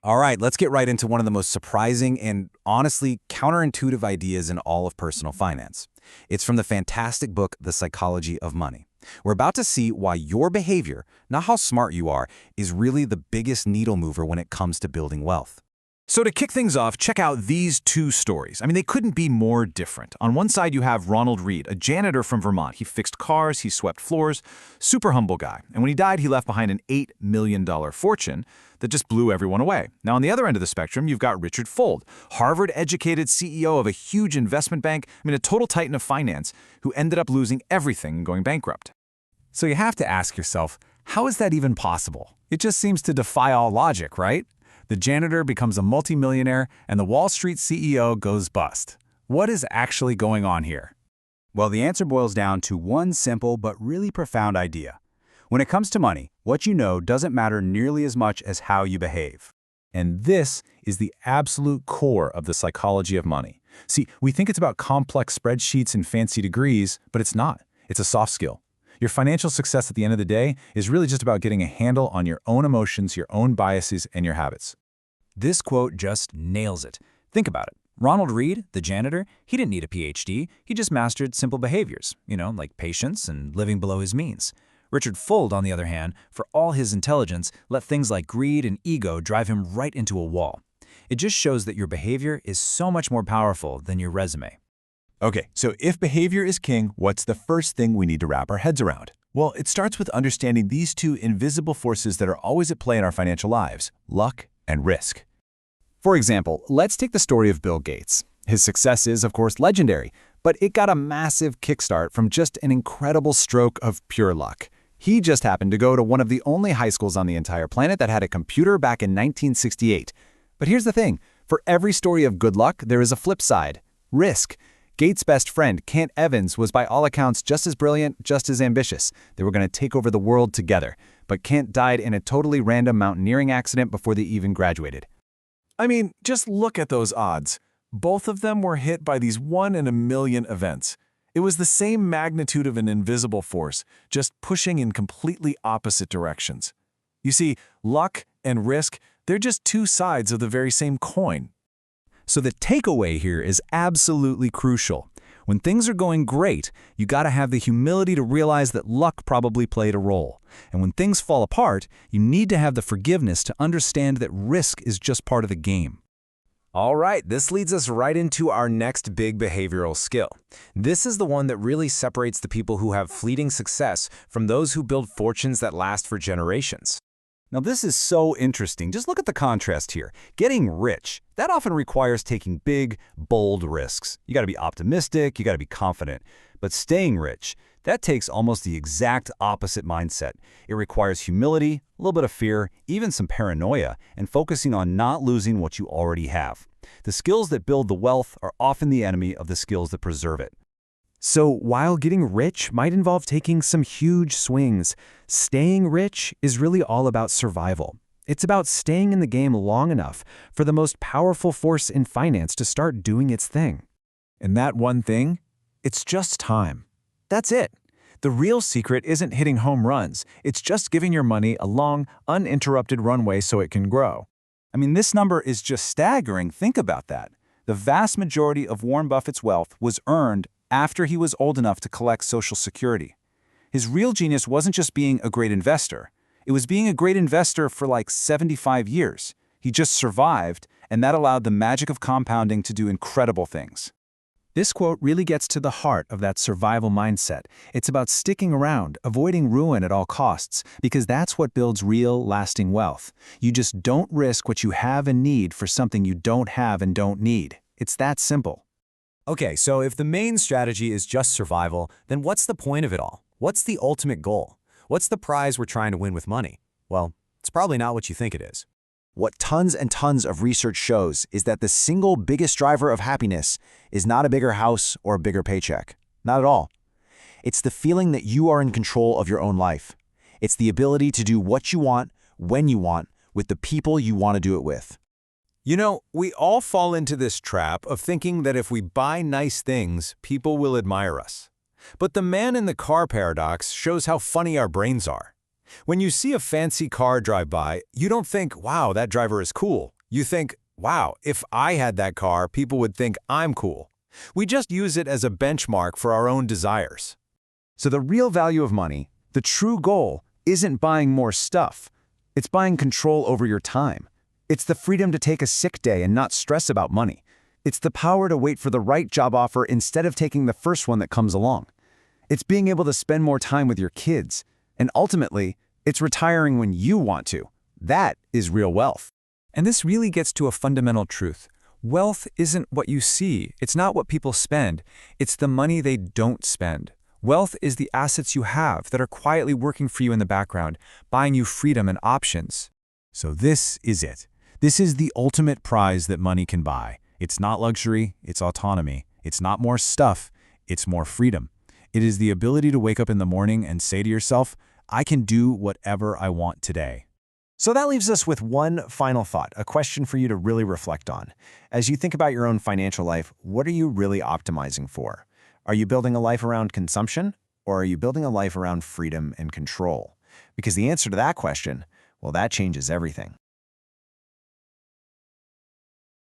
All right, let's get right into one of the most surprising and honestly counterintuitive ideas in all of personal finance. It's from the fantastic book, The Psychology of Money. We're about to see why your behavior, not how smart you are, is really the biggest needle mover when it comes to building wealth. So to kick things off, check out these two stories. They couldn't be more different. On one side, you have Ronald Reed, a janitor from Vermont. He fixed cars, he swept floors, super humble guy. And when he died, he left behind an $8 million fortune that just blew everyone away. Now, on the other end of the spectrum, you've got Richard Fuld, Harvard-educated CEO of a huge investment bank, a total titan of finance, who ended up losing everything and going bankrupt. So you have to ask yourself, how is that even possible? It just seems to defy all logic, right? The janitor becomes a multimillionaire, and the Wall Street CEO goes bust. What is actually going on here? Well, the answer boils down to one simple but really profound idea. When it comes to money, what you know doesn't matter nearly as much as how you behave. And this is the absolute core of the psychology of money. See, we think it's about complex spreadsheets and fancy degrees, but it's not. It's a soft skill. Your financial success at the end of the day is really just about getting a handle on your own emotions, your own biases, and your habits. This quote just nails it. Think about it. Ronald Reed, the janitor, he didn't need a PhD. He just mastered simple behaviors, like patience and living below his means. Richard Fuld, on the other hand, for all his intelligence, let things like greed and ego drive him right into a wall. It just shows that your behavior is so much more powerful than your resume. Okay, so if behavior is king, what's the first thing we need to wrap our heads around? Well, it starts with understanding these two invisible forces that are always at play in our financial lives: luck and risk. For example, let's take the story of Bill Gates. His success is, of course, legendary, but it got a massive kickstart from just an incredible stroke of pure luck. He just happened to go to one of the only high schools on the entire planet that had a computer back in 1968. But here's the thing. For every story of good luck, there is a flip side: risk. Gates' best friend, Kent Evans, was by all accounts just as brilliant, just as ambitious. They were going to take over the world together. But Kent died in a totally random mountaineering accident before they even graduated. Just look at those odds. Both of them were hit by these 1 in a million events. It was the same magnitude of an invisible force, just pushing in completely opposite directions. You see, luck and risk, they're just two sides of the very same coin. So the takeaway here is absolutely crucial. When things are going great, you gotta have the humility to realize that luck probably played a role. And when things fall apart, you need to have the forgiveness to understand that risk is just part of the game. All right, this leads us right into our next big behavioral skill. This is the one that really separates the people who have fleeting success from those who build fortunes that last for generations. Now, this is so interesting. Just look at the contrast here. Getting rich, that often requires taking big, bold risks. You got to be optimistic, you got to be confident. But staying rich, that takes almost the exact opposite mindset. It requires humility, a little bit of fear, even some paranoia, and focusing on not losing what you already have. The skills that build the wealth are often the enemy of the skills that preserve it. So while getting rich might involve taking some huge swings, staying rich is really all about survival. It's about staying in the game long enough for the most powerful force in finance to start doing its thing. And that one thing? It's just time. That's it. The real secret isn't hitting home runs. It's just giving your money a long, uninterrupted runway so it can grow. This number is just staggering. Think about that. The vast majority of Warren Buffett's wealth was earned after he was old enough to collect Social Security. His real genius wasn't just being a great investor. It was being a great investor for like 75 years. He just survived, and that allowed the magic of compounding to do incredible things. This quote really gets to the heart of that survival mindset. It's about sticking around, avoiding ruin at all costs, because that's what builds real, lasting wealth. You just don't risk what you have and need for something you don't have and don't need. It's that simple. Okay, so if the main strategy is just survival, then what's the point of it all? What's the ultimate goal? What's the prize we're trying to win with money? Well, it's probably not what you think it is. What tons and tons of research shows is that the single biggest driver of happiness is not a bigger house or a bigger paycheck. Not at all. It's the feeling that you are in control of your own life. It's the ability to do what you want, when you want, with the people you want to do it with. We all fall into this trap of thinking that if we buy nice things, people will admire us. But the man in the car paradox shows how funny our brains are. When you see a fancy car drive by, you don't think, wow, that driver is cool. You think, wow, if I had that car, people would think I'm cool. We just use it as a benchmark for our own desires. So the real value of money, the true goal, isn't buying more stuff. It's buying control over your time. It's the freedom to take a sick day and not stress about money. It's the power to wait for the right job offer instead of taking the first one that comes along. It's being able to spend more time with your kids. And ultimately, it's retiring when you want to. That is real wealth. And this really gets to a fundamental truth. Wealth isn't what you see. It's not what people spend. It's the money they don't spend. Wealth is the assets you have that are quietly working for you in the background, buying you freedom and options. So this is it. This is the ultimate prize that money can buy. It's not luxury, it's autonomy. It's not more stuff, it's more freedom. It is the ability to wake up in the morning and say to yourself, I can do whatever I want today. So that leaves us with one final thought, a question for you to really reflect on. As you think about your own financial life, what are you really optimizing for? Are you building a life around consumption, or are you building a life around freedom and control? Because the answer to that question, well, that changes everything.